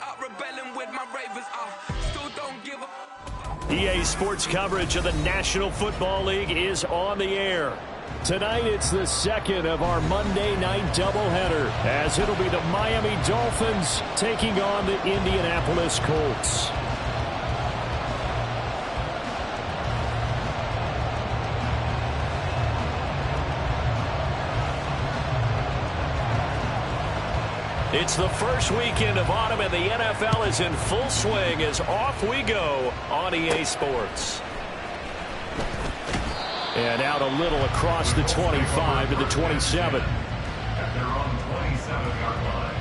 up rebelling with my Ravens still don't give up. EA Sports coverage of the National Football League is on the air. Tonight it's the second of our Monday night doubleheader, as it'll be the Miami Dolphins taking on the Indianapolis Colts. It's the first weekend of autumn, and the NFL is in full swing as off we go on EA Sports. And out a little across the 25 to the 27. At their own 27-yard line.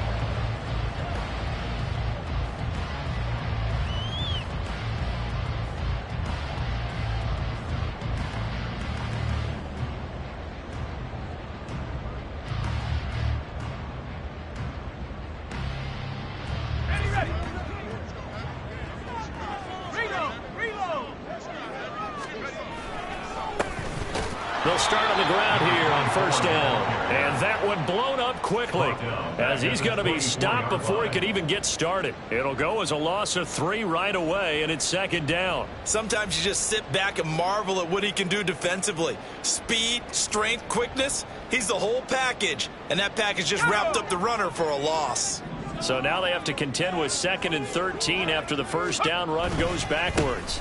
They'll start on the ground here on first down. And that one blown up quickly, as he's going to be stopped before he could even get started. It'll go as a loss of 3 right away, and it's second down. Sometimes you just sit back and marvel at what he can do defensively. Speed, strength, quickness, he's the whole package. And that package just wrapped up the runner for a loss. So now they have to contend with 2nd and 13 after the first down run goes backwards.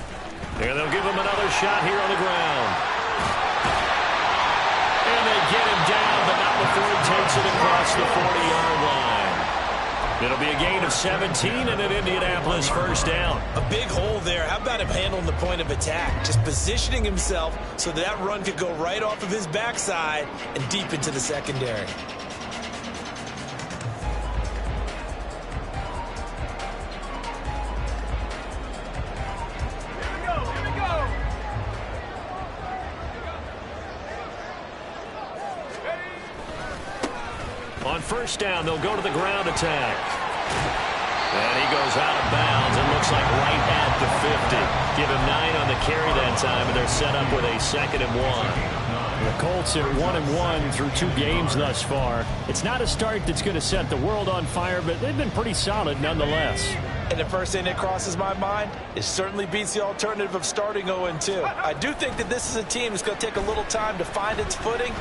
And they'll give him another shot here on the ground. And they get him down, but not before he takes it across the 40-yard line. It'll be a gain of 17 and an Indianapolis first down. A big hole there. How about him handling the point of attack? Just positioning himself so that run could go right off of his backside and deep into the secondary. On first down, they'll go to the ground attack. And he goes out of bounds and looks like right at the 50. Give him 9 on the carry that time, and they're set up with a 2nd and 1. The Colts are 1-1 through 2 games thus far. It's not a start that's going to set the world on fire, but they've been pretty solid nonetheless. And the first thing that crosses my mind, it certainly beats the alternative of starting 0-2. I do think that this is a team that's going to take a little time to find its footing.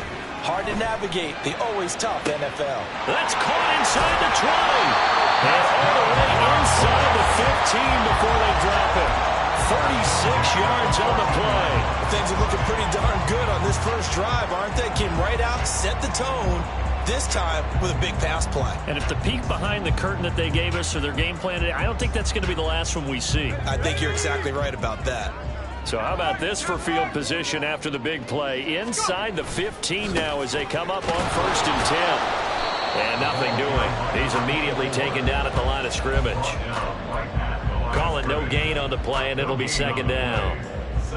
Hard to navigate the always tough NFL. That's caught inside the 20. And all the way inside the 15 before they drop it. 36 yards on the play. Things are looking pretty darn good on this first drive, aren't they? Came right out, set the tone. This time with a big pass play. And if the peek behind the curtain that they gave us or their game plan today, I don't think that's going to be the last one we see. I think you're exactly right about that. So how about this for field position after the big play? Inside the 15 now as they come up on 1st and 10. And nothing doing. He's immediately taken down at the line of scrimmage. Call it no gain on the play, and it'll be 2nd down.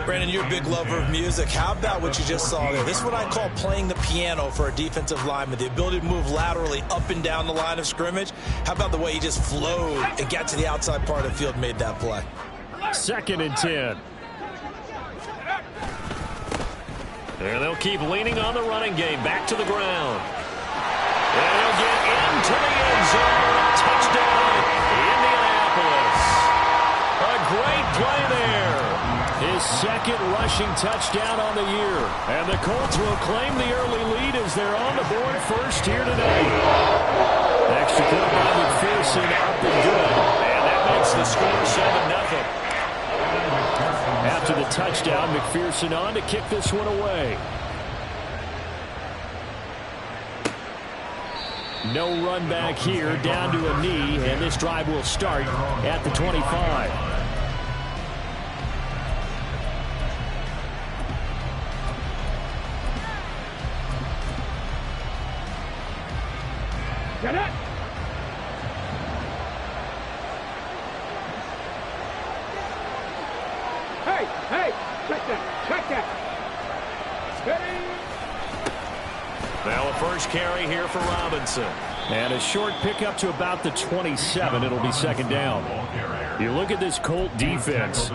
Brandon, you're a big lover of music. How about what you just saw there? This is what I call playing the piano for a defensive lineman. The ability to move laterally up and down the line of scrimmage. How about the way he just flowed and got to the outside part of the field and made that play? 2nd and 10. And they'll keep leaning on the running game. Back to the ground. And he'll get into the end zone. Touchdown, Indianapolis. A great play there. His 2nd rushing touchdown on the year. And the Colts will claim the early lead as they're on the board first here tonight. Extra point by McPherson up and good. And that makes the score 7-0. After the touchdown, McPherson on to kick this one away. No run back here, down to a knee, and this drive will start at the 25. Get it! Hey, check that. Now a first carry here for Robinson. And a short pickup to about the 27. It'll be 2nd down. You look at this Colt defense.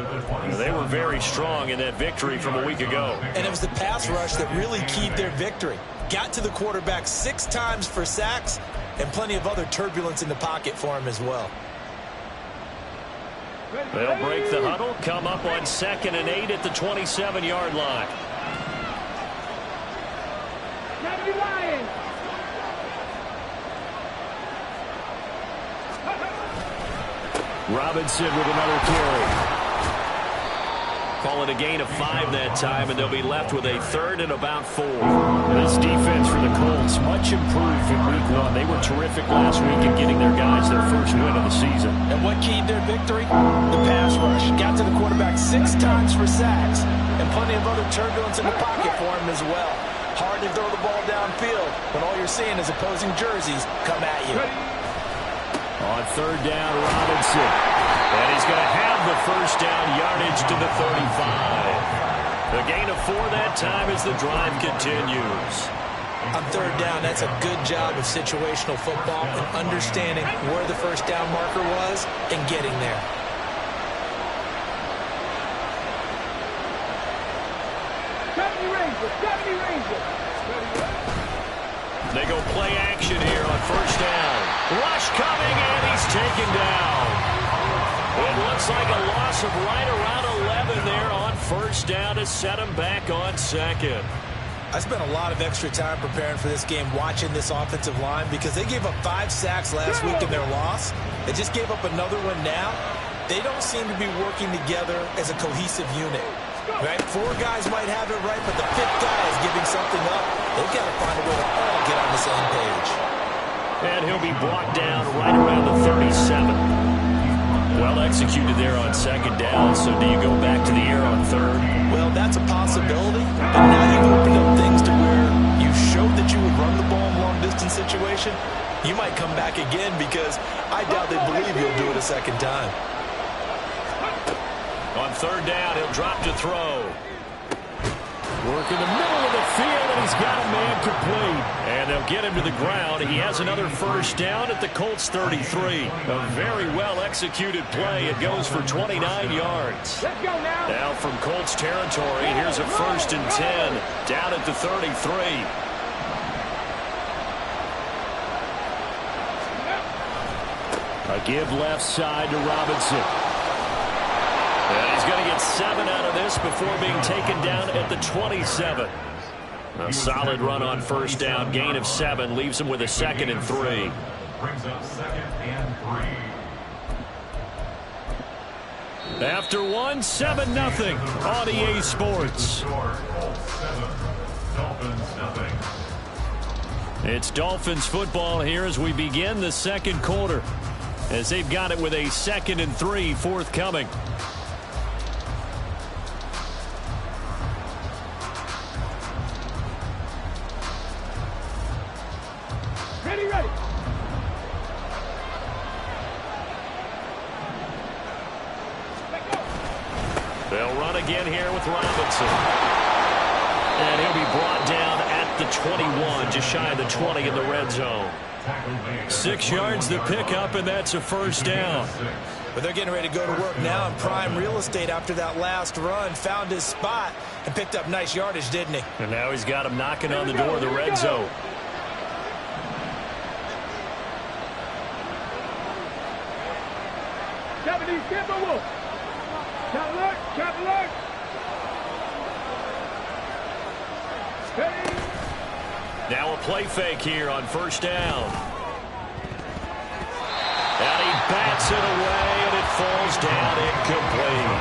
They were very strong in that victory from a week ago. And it was the pass rush that really keyed their victory. Got to the quarterback 6 times for sacks and plenty of other turbulence in the pocket for him as well. They'll break the huddle, come up on 2nd and 8 at the 27-yard line. Robinson with another carry. Call it a gain of 5 that time, and they'll be left with a 3rd and about 4. This defense for the Colts, much improved in Week 1. They were terrific last week in getting their guys their first win of the season. And what keyed their victory? The pass rush. Got to the quarterback 6 times for sacks, and plenty of other turbulence in the pocket for him as well. Hard to throw the ball downfield when all you're seeing is opposing jerseys come at you. On 3rd down, Robinson. And he's going to have the first down, yardage to the 35. A gain of 4 that time as the drive continues. On 3rd down, that's a good job of situational football and understanding where the first down marker was and getting there. They go play action here on 1st down. Rush coming, and he's taken down. It looks like a loss of right around 11 there on 1st down to set him back on 2nd. I spent a lot of extra time preparing for this game watching this offensive line because they gave up 5 sacks last week in their loss. They just gave up another one now. They don't seem to be working together as a cohesive unit. Right? 4 guys might have it right, but the 5th guy is giving something up. They've got to find a way to all get on the same page. And he'll be brought down right around the 37. Well executed there on 2nd down, so do you go back to the air on 3rd? Well, that's a possibility, but now you've opened up things to where you showed that you would run the ball in long-distance situation. You might come back again because I doubt they believe you'll do it a 2nd time. On 3rd down, he'll drop to throw. Work in the middle of the field, and he's got a man complete. And they'll get him to the ground. He has another first down at the Colts 33. A very well-executed play. It goes for 29 yards. Let's go now. Now from Colts territory, here's a 1st and 10 down at the 33. A give left side to Robinson. And he's going to get 7 out of this before being taken down at the 27. A solid run on 1st down. Gain of 7 leaves him with a 2nd and 3. Brings up 2nd and 3. After 1, 7-0 on EA Sports. Score, Colts 7, Dolphins nothing. It's Dolphins football here as we begin the 2nd quarter, as they've got it with a 2nd and 3 forthcoming. Ready. They'll run again here with Robinson. And he'll be brought down at the 21, just shy of the 20 in the red zone. 6 yards to pick up, and that's a first down. But they're getting ready to go to work now in prime real estate after that last run. Found his spot and picked up nice yardage, didn't he? And now he's got him knocking on the door of the red zone. Now a play fake here on 1st down. And he bats it away, and it falls down incomplete.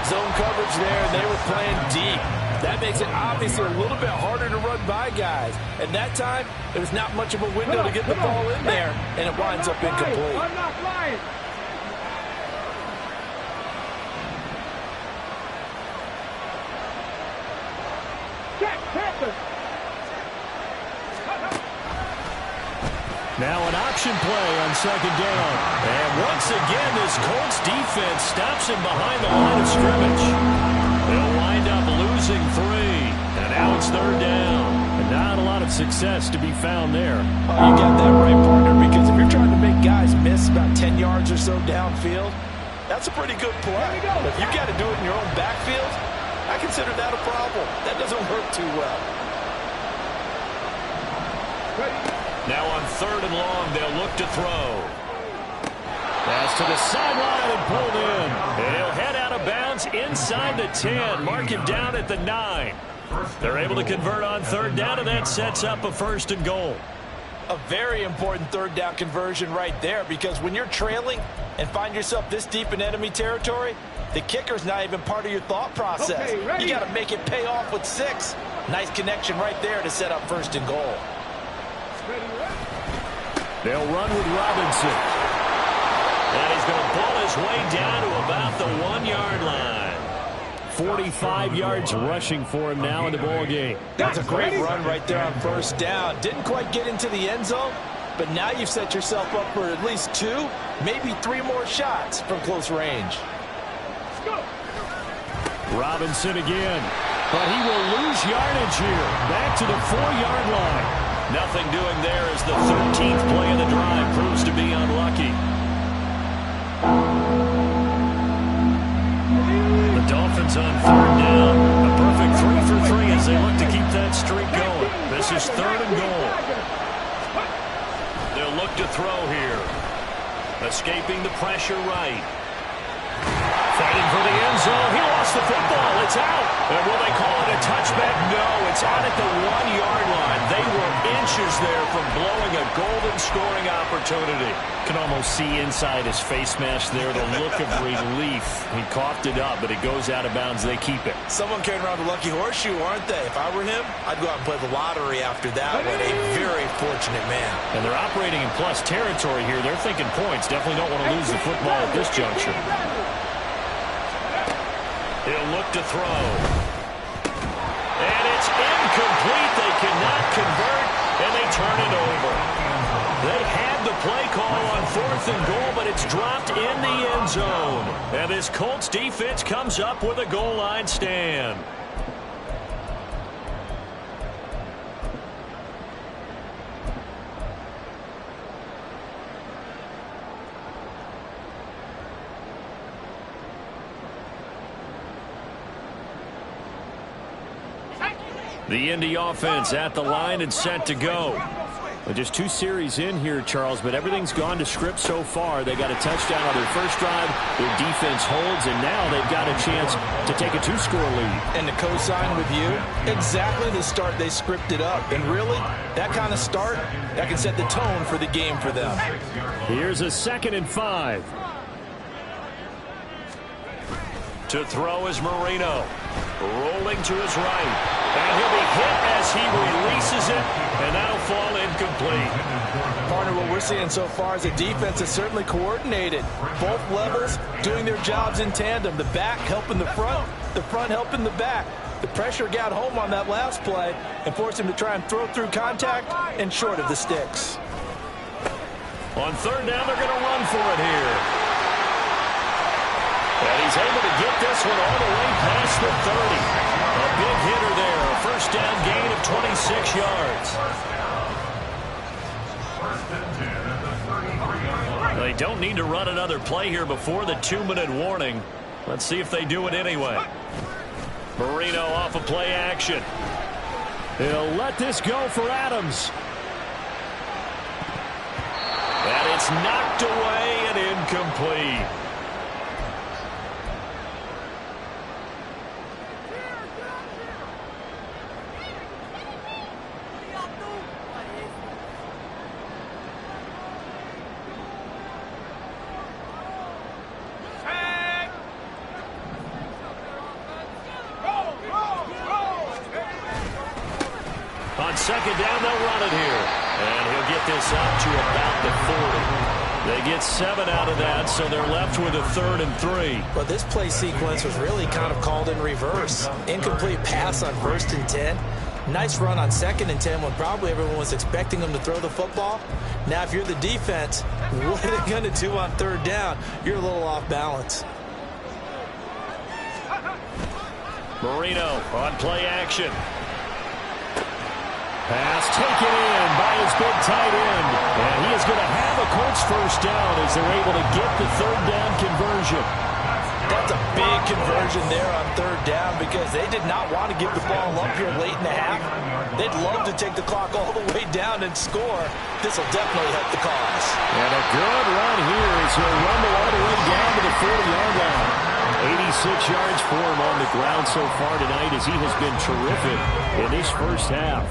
Zone coverage there, and they were playing deep. That makes it obviously a little bit harder to run by guys. And that time, there's not much of a window to get the ball in there, and it winds up incomplete. I'm not flying. Now an option play on 2nd down. And once again, this Colts defense stops him behind the line of scrimmage. They'll wind up losing 3. And now it's 3rd down. And not a lot of success to be found there. Oh, you got that right, partner, because if you're trying to make guys miss about 10 yards or so downfield, that's a pretty good play. If you got to do it in your own backfield, I consider that a problem. That doesn't work too well. Now on 3rd and long, they'll look to throw. Pass to to the sideline and pulled in. And he'll head out of bounds inside the 10. Mark him down at the 9. They're able to convert on third down, and that sets up a 1st and goal. A very important third down conversion right there, because when you're trailing and find yourself this deep in enemy territory, the kicker's not even part of your thought process. You got to make it pay off with 6. Nice connection right there to set up 1st and goal. They'll run with Robinson. And he's going to pull his way down to about the 1-yard line. 45 yards rushing for him now in the ball game. That's a great run right there on 1st down. Didn't quite get into the end zone, but now you've set yourself up for at least 2, maybe 3 more shots from close range. Robinson again, but he will lose yardage here. Back to the 4-yard line. Nothing doing there as the 13th play of the drive proves to be unlucky. The Dolphins on 3rd down. A perfect 3 for 3 as they look to keep that streak going. This is 3rd and goal. They'll look to throw here. Escaping the pressure right. Fighting for the end zone. He lost the football. It's out. And will they call it a touchback? No, it's out at the 1-yard line. They were inches there from blowing a golden scoring opportunity. Can almost see inside his face mask there the look of relief. He coughed it up, but it goes out of bounds. They keep it. Someone carrying around a lucky horseshoe, aren't they? If I were him, I'd go out and play the lottery after that one. A very fortunate man. And they're operating in plus territory here. They're thinking points. Definitely don't want to lose the football at this juncture. He'll look to throw. And it's incomplete. They cannot convert, and they turn it over. They had the play call on 4th and goal, but it's dropped in the end zone. And this Colts defense comes up with a goal line stand. The Indy offense at the line and set to go. Well, just 2 series in here, Charles, but everything's gone to script so far. They got a touchdown on their first drive. Their defense holds, and now they've got a chance to take a 2-score lead. And to co-sign with you, exactly the start they scripted up. And really, that kind of start, that can set the tone for the game for them. Here's a 2nd and 5. To throw is Marino. Rolling to his right. And he'll be hit as he releases it, and that'll fall incomplete. Partner, what we're seeing so far is a defense that's certainly coordinated. Both levels doing their jobs in tandem. The back helping the front helping the back. The pressure got home on that last play and forced him to try and throw through contact and short of the sticks. On 3rd down, they're going to run for it here. And he's able to get this one all the way past the 30. A big hitter there. A 1st down gain of 26 yards. They don't need to run another play here before the 2-minute warning. Let's see if they do it anyway. Marino off of play action. They'll let this go for Adams. And it's knocked away and incomplete. On 2nd down, they'll run it here. And he'll get this up to about the 40. They get 7 out of that, so they're left with a 3rd and 3. But this play sequence was really kind of called in reverse. Incomplete pass on 1st and 10. Nice run on 2nd and 10 when probably everyone was expecting them to throw the football. Now, if you're the defense, what are they going to do on 3rd down? You're a little off balance. Marino on play action. Pass taken in by his big tight end. And he is going to have a Colts 1st down as they're able to get the 3rd down conversion. That's a big conversion there on 3rd down because they did not want to give the ball up here late in the half. They'd love to take the clock all the way down and score. This will definitely help the cause. And a good run here as he'll rumble out of down to the 40-yard line. 86 yards for him on the ground so far tonight as he has been terrific in this first half.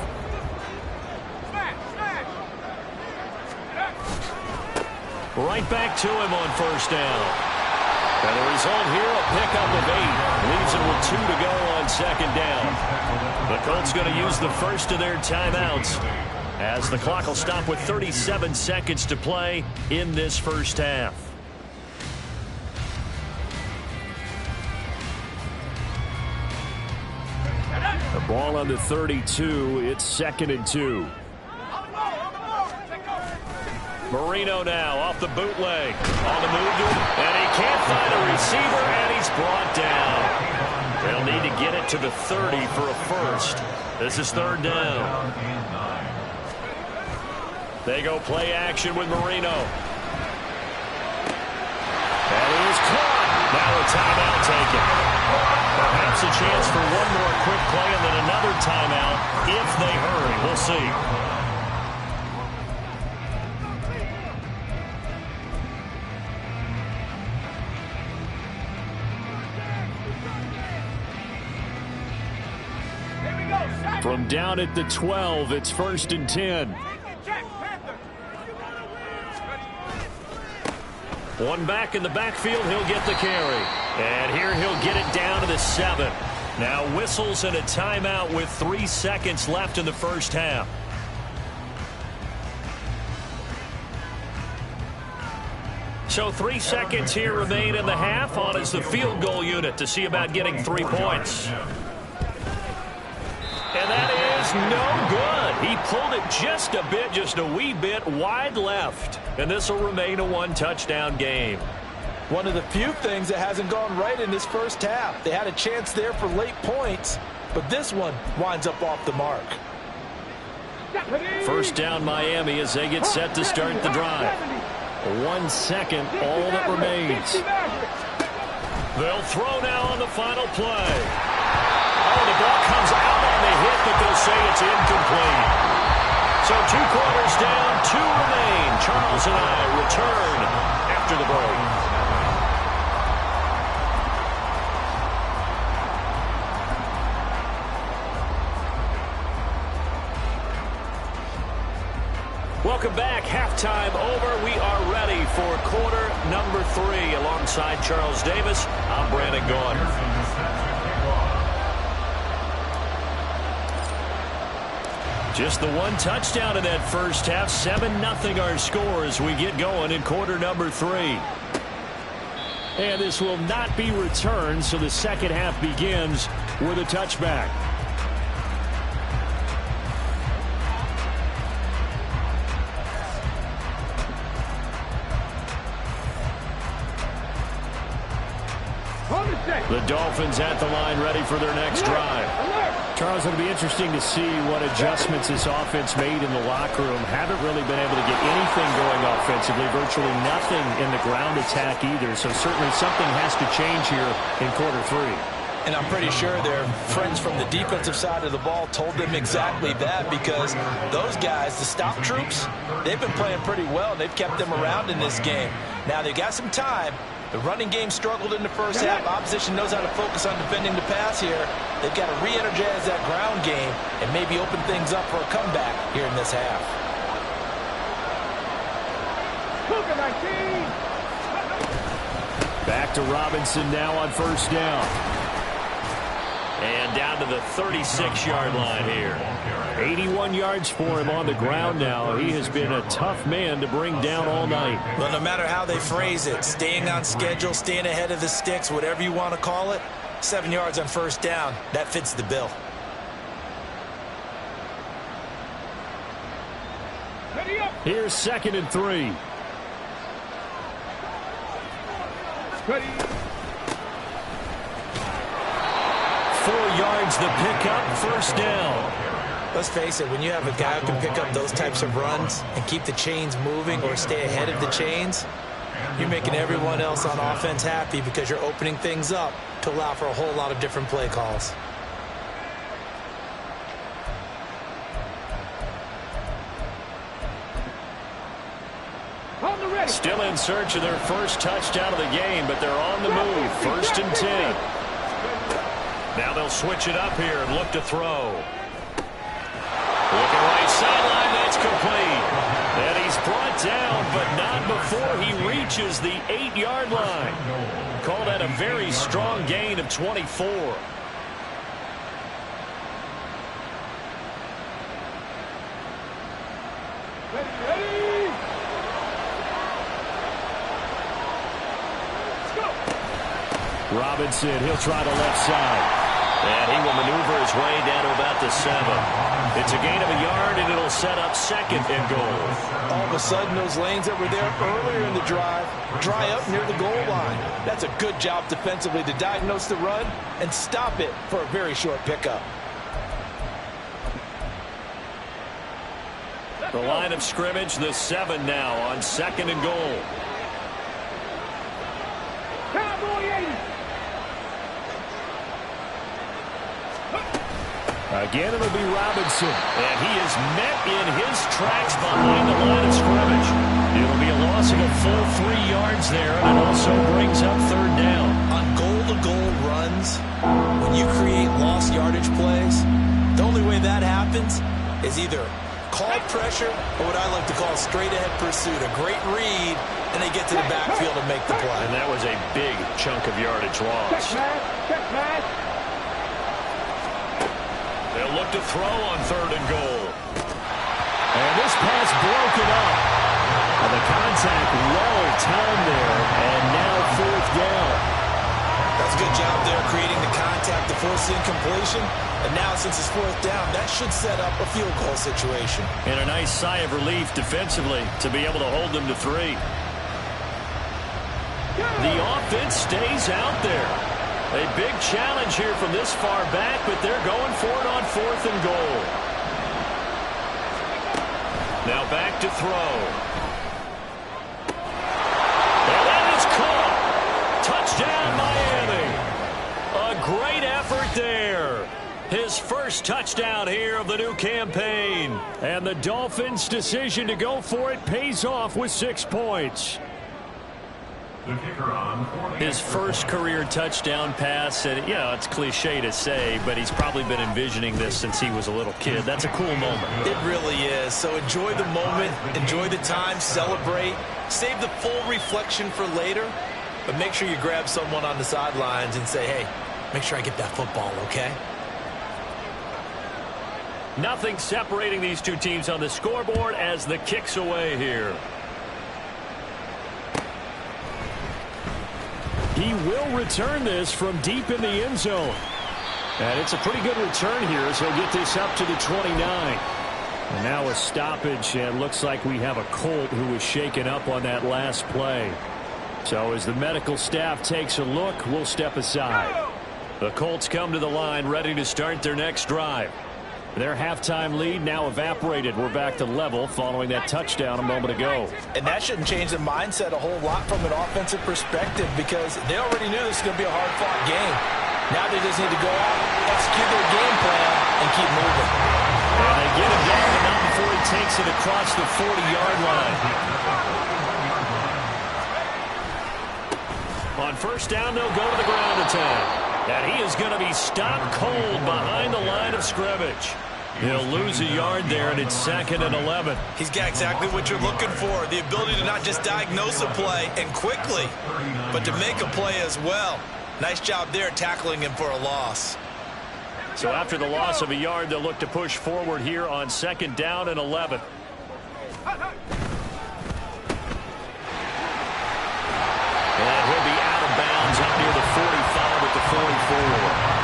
Right back to him on first down. And the result here, a pickup of 8. Leaves it with 2 to go on second down. The Colts going to use the first of their timeouts as the clock will stop with 37 seconds to play in this first half. The ball on the 32. It's 2nd and 2. Marino now off the bootleg. On the move, and he can't find a receiver, and he's brought down. They'll need to get it to the 30 for a first. This is 3rd down. They go play action with Marino. And he is caught. Now a timeout taken. Perhaps a chance for one more quick play and then another timeout if they hurry. We'll see. From down at the 12, it's 1st and 10. One back in the backfield, he'll get the carry. And here he'll get it down to the 7. Now whistles and a timeout with 3 seconds left in the first half. So 3 seconds here remain in the half. On is the field goal unit to see about getting 3 points. And that is no good. He pulled it just a bit, just a wee bit wide left. And this will remain a 1-touchdown game. One of the few things that hasn't gone right in this first half. They had a chance there for late points, but this one winds up off the mark. First down Miami as they get set to start the drive. 1 second, all that remains. They'll throw now on the final play. Oh, the ball comes out on the hit, but they'll say it's incomplete. So 2 quarters down, 2 remain. Charles and I return after the break. Welcome back. Halftime over. We are ready for quarter number 3. Alongside Charles Davis, I'm Brandon Gaudin. Just the 1 touchdown in that first half. 7-0 our score as we get going in quarter number 3. And this will not be returned, so the second half begins with a touchback. The Dolphins at the line ready for their next drive. Charles, it'll be interesting to see what adjustments this offense made in the locker room. Haven't really been able to get anything going offensively, virtually nothing in the ground attack either. So certainly something has to change here in quarter 3. And I'm pretty sure their friends from the defensive side of the ball told them exactly that, because those guys, the stop troops, they've been playing pretty well. They've kept them around in this game. Now they've got some time. The running game struggled in the first half. Opposition knows how to focus on defending the pass here. They've got to re-energize that ground game and maybe open things up for a comeback here in this half. Back to Robinson now on first down. And down to the 36-yard line here. 81 yards for him on the ground now. He has been a tough man to bring down all night. Well, no matter how they phrase it, staying on schedule, staying ahead of the sticks, whatever you want to call it, 7 yards on first down, that fits the bill. Here's 2nd and 3. Ready. 4 yards the pickup, first down. Let's face it, when you have a guy who can pick up those types of runs and keep the chains moving or stay ahead of the chains, you're making everyone else on offense happy because you're opening things up to allow for a whole lot of different play calls. Still in search of their first touchdown of the game, but they're on the move. 1st and 10. Now they'll switch it up here and look to throw. Looking right sideline, that's complete. And he's brought down, but not before he reaches the 8-yard line. Call that a very strong gain of 24. Ready. Let's go. Robinson, he'll try the left side. And he will maneuver his way down to about the 7. It's a gain of a yard, and it'll set up 2nd and goal. All of a sudden, those lanes that were there earlier in the drive dry up near the goal line. That's a good job defensively to diagnose the run and stop it for a very short pickup. The line of scrimmage, the 7 now on 2nd and goal. Cowboy 80. Again, it'll be Robinson. And he is met in his tracks behind the line of scrimmage. It'll be a loss of a full 3 yards there, and it also brings up 3rd down. On goal-to-goal runs, when you create lost yardage plays, the only way that happens is either called pressure or what I like to call straight-ahead pursuit. A great read, and they get to the backfield and make the play. And that was a big chunk of yardage loss. Check match. They'll look to throw on 3rd and goal. And this pass broken up. And the contact well timed there, and now 4th down. That's a good job there creating the contact to force the incompletion. And now since it's 4th down, that should set up a field goal situation. And a nice sigh of relief defensively to be able to hold them to 3. The offense stays out there. A big challenge here from this far back, but they're going for it on 4th and goal. Now back to throw. And that is caught. Touchdown, Miami. A great effort there. His first touchdown here of the new campaign. And the Dolphins' decision to go for it pays off with 6 points. The kicker on His first career touchdown pass, and it's cliche to say, but he's probably been envisioning this since he was a little kid. That's a cool moment. It really is. So enjoy the moment, enjoy the time, celebrate, save the full reflection for later, but make sure you grab someone on the sidelines and say, hey, make sure I get that football, okay? Nothing separating these two teams on the scoreboard as the kick's away here. He will return this from deep in the end zone. And it's a pretty good return here as he'll get this up to the 29. And now a stoppage, and looks like we have a Colt who was shaken up on that last play. So as the medical staff takes a look, we'll step aside. The Colts come to the line ready to start their next drive. Their halftime lead now evaporated. We're back to level following that touchdown a moment ago. And that shouldn't change the mindset a whole lot from an offensive perspective because they already knew this was going to be a hard-fought game. Now they just need to go out, execute their game plan, and keep moving. And they get him down, but not before he takes it across the 40-yard line. On 1st down, they'll go to the ground attack. And he is going to be stopped cold behind the line of scrimmage. He'll lose a yard there, and it's 2nd and 11. He's got exactly what you're looking for, the ability to not just diagnose a play and quickly, but to make a play as well. Nice job there tackling him for a loss. So after the loss of a yard, they'll look to push forward here on 2nd down and 11. And he'll be out of bounds up near the 45 at the 44.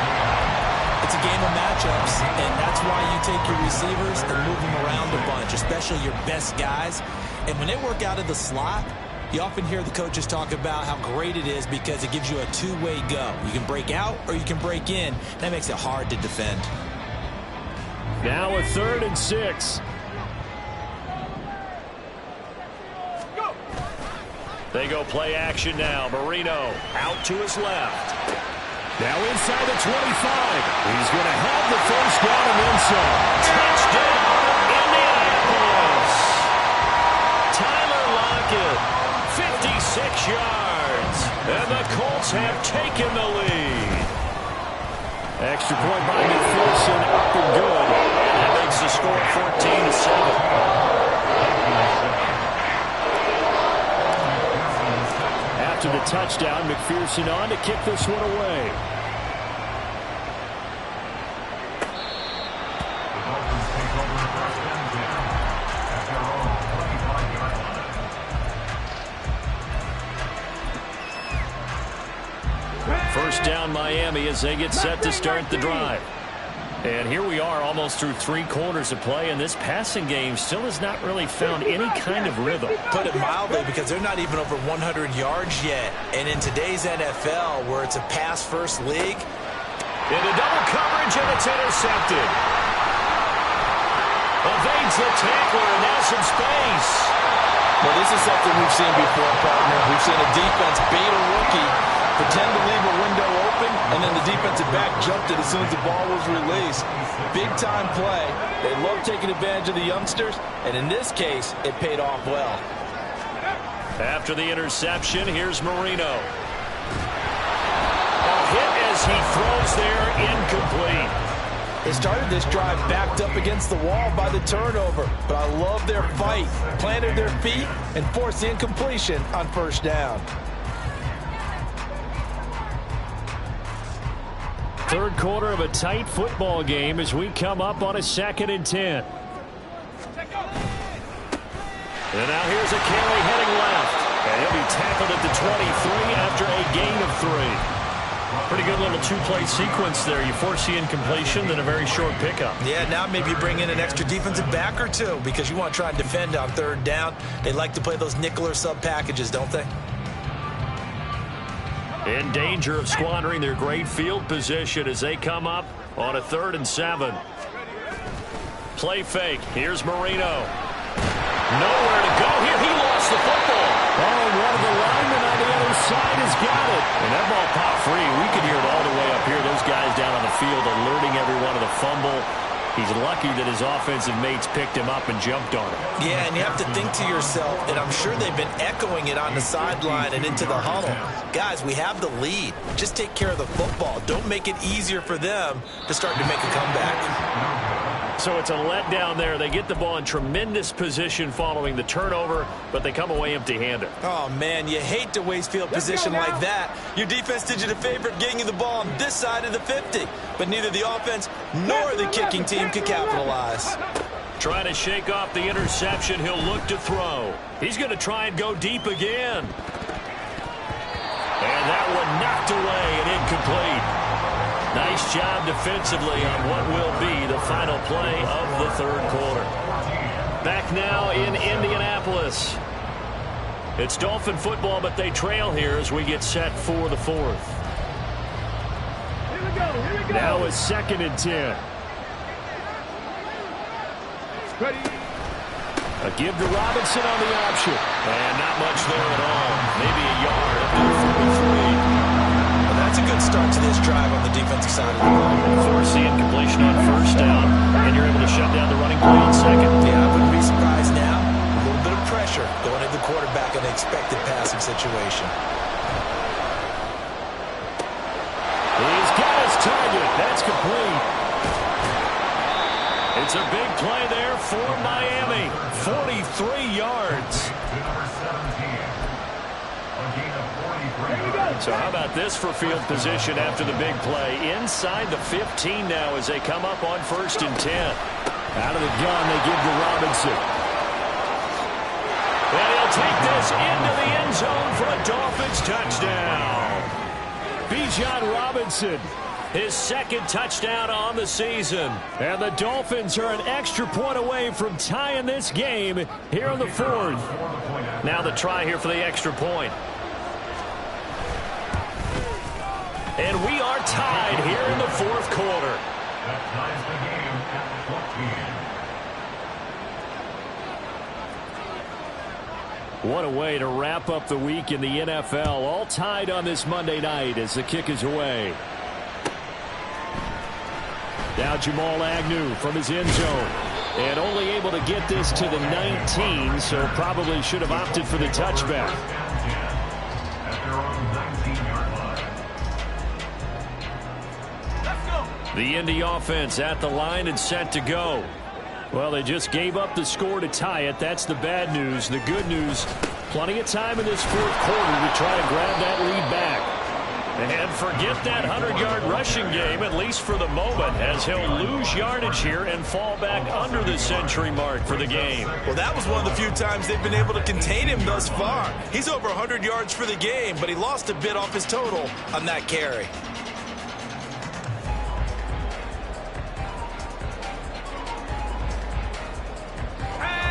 It's a game of matchups, and that's why you take your receivers and move them around a bunch, especially your best guys. And when they work out of the slot, you often hear the coaches talk about how great it is because it gives you a two-way go. You can break out or you can break in. That makes it hard to defend. Now a 3rd and 6. They go play action now. Marino out to his left. Now inside the 25. He's going to have the first down and then some. Touchdown, Indianapolis. Tyler Lockett yards. And the Colts have taken the lead. Extra point by McPherson, up and good. And that makes the score 14-7. After the touchdown, McPherson on to kick this one away. First down Miami as they get set to start the drive. And here we are almost through 3 quarters of play, and this passing game still has not really found any kind of rhythm. Put it mildly, because they're not even over 100 yards yet. And in today's NFL, where it's a pass-first league. Into double coverage, and it's intercepted. Evades the tackler, and now some space. Well, this is something we've seen before, partner. We've seen a defense bait a rookie, pretend to leave a window open, and then the defensive back jumped it as soon as the ball was released. Big-time play. They love taking advantage of the youngsters, and in this case, it paid off well. After the interception, here's Marino. A hit as he throws there, incomplete. They started this drive backed up against the wall by the turnover, but I love their fight. Planted their feet and forced the incompletion on first down. Third quarter of a tight football game as we come up on a 2nd and 10. And now here's a carry heading left. And he'll be tackled at the 23 after a gain of 3. Pretty good little 2-play sequence there. You force the incompletion, then a very short pickup. Yeah, now maybe you bring in an extra defensive back or two because you want to try and defend on 3rd down. They like to play those nickel or sub packages, don't they? In danger of squandering their great field position as they come up on a 3rd and 7. Play fake. Here's Marino. Nowhere to go here. He lost the football. Oh, one of the linemen on the other side has got it. And that ball popped free. We can hear it all the way up here. Those guys down on the field alerting everyone of the fumble. He's lucky that his offensive mates picked him up and jumped on him. Yeah, and you have to think to yourself, and I'm sure they've been echoing it on the sideline and into the huddle. Guys, we have the lead. Just take care of the football. Don't make it easier for them to start to make a comeback. So it's a letdown there. They get the ball in tremendous position following the turnover, but they come away empty-handed. Oh, man, you hate to waste field position like that. Your defense did you the favor of getting you the ball on this side of the 50, but neither the offense nor the kicking team could capitalize. Trying to shake off the interception, he'll look to throw. He's going to try and go deep again. And that one knocked away and incomplete. Nice job defensively on what will be the final play of the 3rd quarter. Back now in Indianapolis. It's Dolphin football, but they trail here as we get set for the 4th. Here we go. Now a 2nd and 10. Ready. A give to Robinson on the option. And not much there at all. Maybe a yard up to the 43. That's a good start to this drive on the defensive side of the ball. Force the incompletion on 1st down, and you're able to shut down the running play on 2nd. Yeah, I wouldn't be surprised now. A little bit of pressure going into the quarterback in an expected passing situation. He's got his target. That's complete. It's a big play there for Miami. 43 yards. So how about this for field position after the big play? Inside the 15 now as they come up on 1st and 10. Out of the gun, they give to Robinson. And he'll take this into the end zone for a Dolphins touchdown. Bijan Robinson, his 2nd touchdown on the season. And the Dolphins are an extra point away from tying this game here in the 4th. Now the try here for the extra point. And we are tied here in the 4th quarter. That ties the game at 14. What a way to wrap up the week in the NFL. All tied on this Monday night as the kick is away. Now Jamal Agnew from his end zone. And only able to get this to the 19, so probably should have opted for the touchback. The Indy offense at the line and set to go. Well, they just gave up the score to tie it. That's the bad news. The good news, plenty of time in this fourth quarter to try and grab that lead back. And forget that 100-yard rushing game, at least for the moment, as he'll lose yardage here and fall back under the century mark for the game. Well, that was one of the few times they've been able to contain him thus far. He's over 100 yards for the game, but he lost a bit off his total on that carry.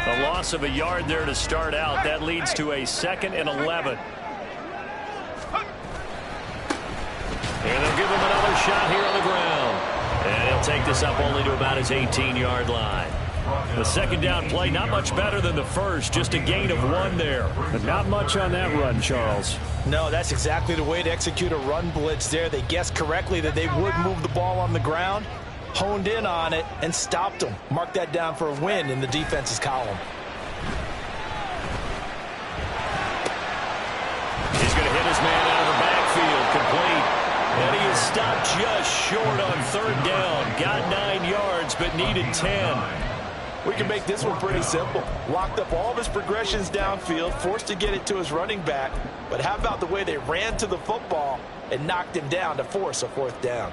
A loss of a yard there to start out. That leads to a 2nd and 11. And they'll give him another shot here on the ground. And he'll take this up only to about his 18-yard line. The second down play, not much better than the first, just a gain of 1 there. But not much on that run, Charles. No, that's exactly the way to execute a run blitz there. They guessed correctly that they would move the ball on the ground, honed in on it, and stopped them. Mark that down for a win in the defense's column. He's going to hit his man out of the backfield, complete. And he is stopped just short on 3rd down. Got 9 yards, but needed 10. We can make this one pretty simple. Locked up all of his progressions downfield, forced to get it to his running back. But how about the way they ran to the football and knocked him down to force a 4th down?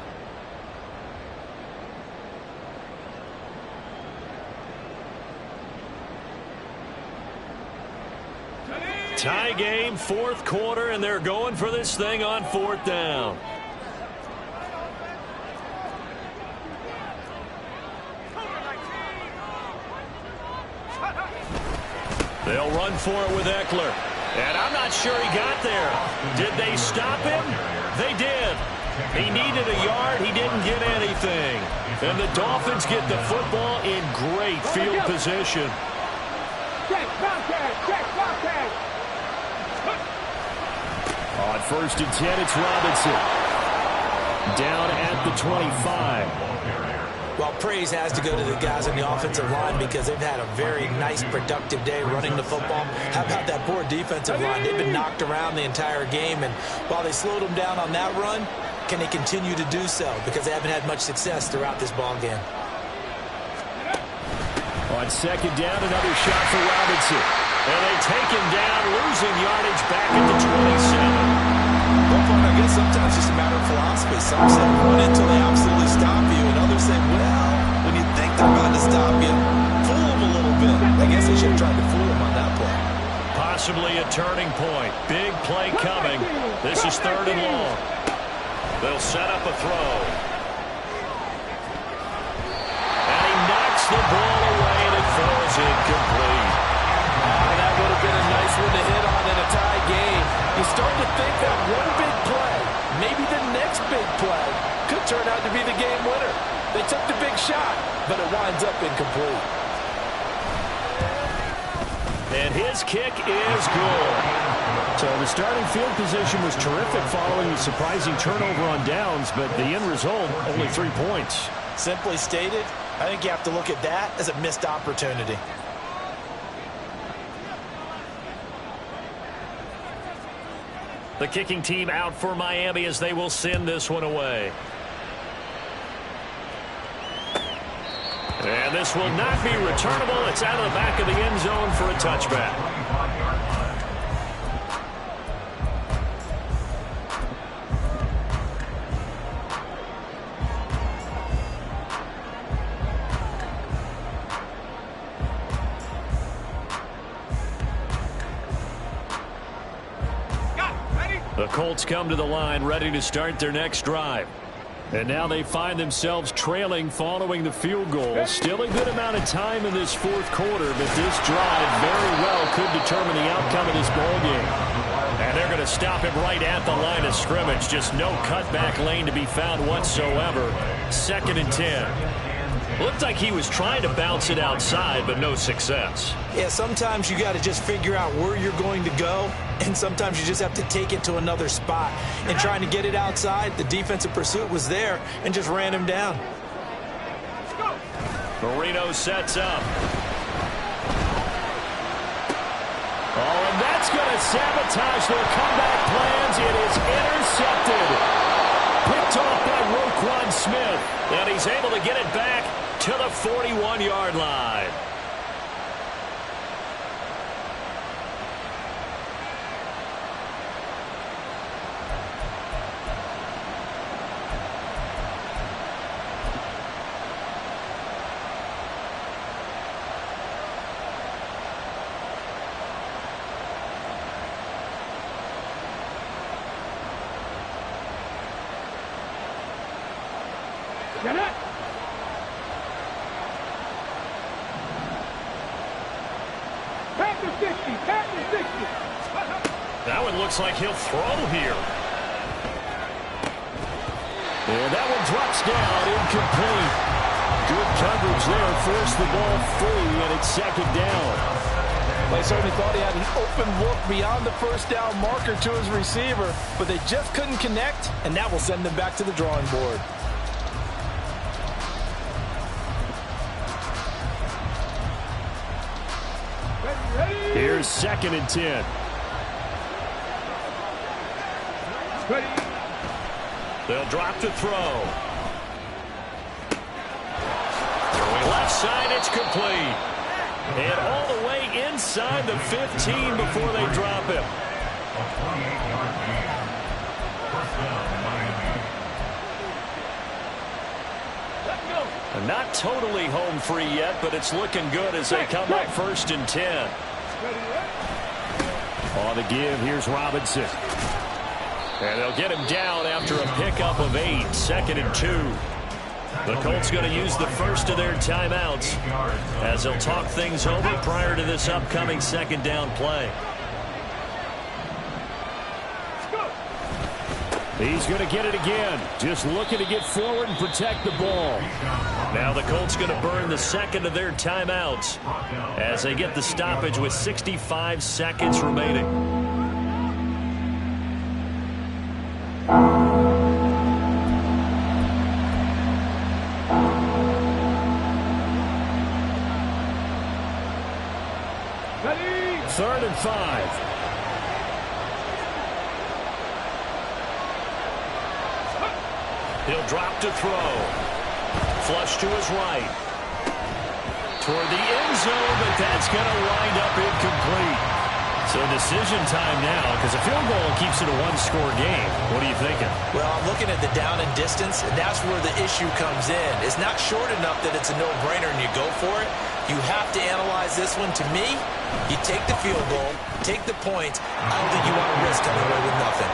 Tie game, 4th quarter, and they're going for this thing on 4th down. They'll run for it with Eckler. And I'm not sure he got there. Did they stop him? They did. He needed a yard. He didn't get anything. And the Dolphins get the football in great field position. Check, contact, check, contact. On 1st and 10, it's Robinson. Down at the 25. Well, praise has to go to the guys on the offensive line because they've had a very nice, productive day running the football. How about that poor defensive line? They've been knocked around the entire game, and while they slowed them down on that run, can they continue to do so? Because they haven't had much success throughout this ball game. On 2nd down, another shot for Robinson. And they take him down, losing yardage back at the 27. Well, I guess sometimes it's just a matter of philosophy. Some say run until they absolutely stop you, and others say, well, when you think they're about to stop you, fool them a little bit. I guess they should have tried to fool them on that play. Possibly a turning point. Big play coming. This is 3rd and long. They'll set up a throw. And he knocks the ball away, and it falls incomplete. That would have been a nice one to hit on in a tie game. You start to think that one big play, maybe the next big play, could turn out to be the game winner. They took the big shot, but it winds up incomplete. And his kick is good. So the starting field position was terrific following the surprising turnover on downs, but the end result, only 3 points. Simply stated, I think you have to look at that as a missed opportunity. The kicking team out for Miami as they will send this one away. And this will not be returnable. It's out of the back of the end zone for a touchback. The Colts come to the line ready to start their next drive. And now they find themselves trailing following the field goal. Still a good amount of time in this 4th quarter, but this drive very well could determine the outcome of this ball game. And they're going to stop him right at the line of scrimmage. Just no cutback lane to be found whatsoever. 2nd and 10. Looked like he was trying to bounce it outside, but no success. Yeah, sometimes you got to just figure out where you're going to go, and sometimes you just have to take it to another spot. And trying to get it outside, the defensive pursuit was there and just ran him down. Marino sets up. Oh, and that's going to sabotage their comeback plans. It is intercepted. Picked off by Roquan Smith. And get it back to the 41-yard line. Get it! Pass the 60, pass the 60. That one looks like he'll throw here. And that one drops down, incomplete. Good coverage there, forced the ball free, and it's second down. They certainly thought he had an open look beyond the first down marker to his receiver, but they just couldn't connect, and that will send them back to the drawing board. Here's 2nd and 10. Ready. They'll drop to throw. Throwing left side, it's complete. And all the way inside the 15 before they drop him. A 28-yard gain. First down, Miami. Not totally home free yet, but it's looking good as they come up 1st and 10. On the give, here's Robinson. And they'll get him down after a pickup of 8, 2nd and 2. The Colts going to use the first of their timeouts as they'll talk things over prior to this upcoming 2nd down play. He's going to get it again. Just looking to get forward and protect the ball. Now the Colts going to burn the 2nd of their timeouts as they get the stoppage with 65 seconds remaining. Ready. 3rd and 5. He'll drop to throw. Flush to his right. Toward the end zone, but that's going to wind up incomplete. So decision time now, because a field goal keeps it a one-score game. What are you thinking? Well, I'm looking at the down and distance, and that's where the issue comes in. It's not short enough that it's a no-brainer and you go for it. You have to analyze this one. To me, you take the field goal, take the points. I don't think you want to risk coming away with nothing.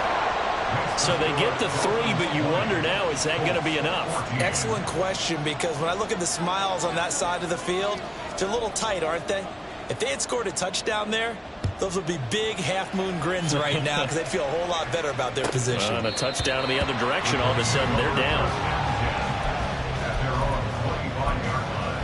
So they get the 3, but you wonder now, is that going to be enough? Excellent question, because when I look at the smiles on that side of the field, they're a little tight, aren't they? If they had scored a touchdown there, those would be big half-moon grins right now because they'd feel a whole lot better about their position. On a touchdown in the other direction, all of a sudden they're down. At their own 25-yard line.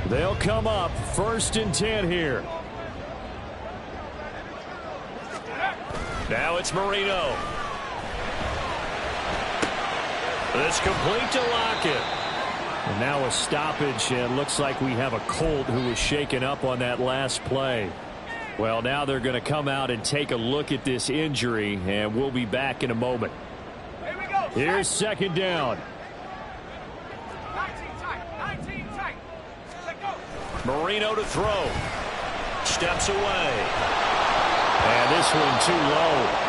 They'll come up 1st and 10 here. Now it's Marino. It's complete to Lockett. And now a stoppage, and looks like we have a Colt who was shaken up on that last play. Well, now they're going to come out and take a look at this injury, and we'll be back in a moment. Here we go. Here's 2nd down. 19 tight. Let go. Marino to throw. Steps away. And this one too low.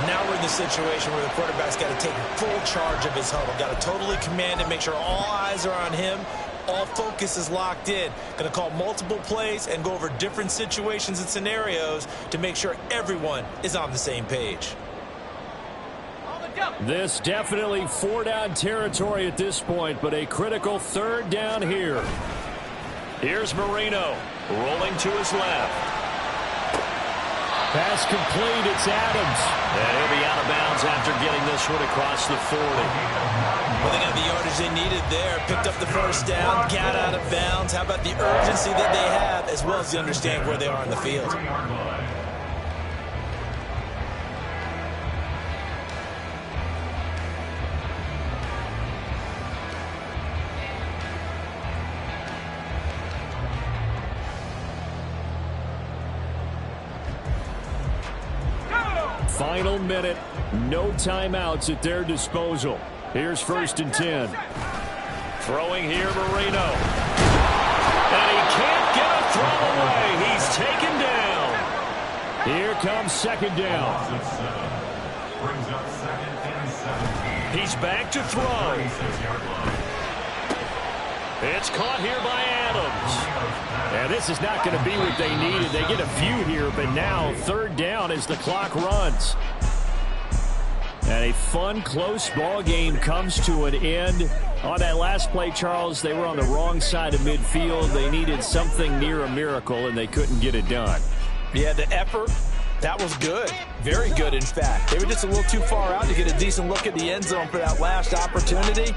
Now we're in the situation where the quarterback's got to take full charge of his huddle. Got to totally command it, make sure all eyes are on him. All focus is locked in. Going to call multiple plays and go over different situations and scenarios to make sure everyone is on the same page. This definitely 4-down territory at this point, but a critical 3rd down here. Here's Marino rolling to his left. Pass complete. It's Adams. And he'll be out of bounds after getting this one across the 40. Well, they got the yardage they needed there. Picked up the first down, got out of bounds. How about the urgency that they have, as well as they understand where they are on the field? final minute. No timeouts at their disposal. Here's 1st and 10. Throwing here, Marino. And he can't get a throw away. He's taken down. Here comes 2nd down. Brings up 2nd and 7. He's back to throw. It's caught here by Adams. And this is not going to be what they needed. They get a few here, but now 3rd down as the clock runs. And a fun, close ball game comes to an end. On that last play, Charles, they were on the wrong side of midfield. They needed something near a miracle, and they couldn't get it done. Yeah, the effort, that was good. Very good, in fact. They were just a little too far out to get a decent look at the end zone for that last opportunity.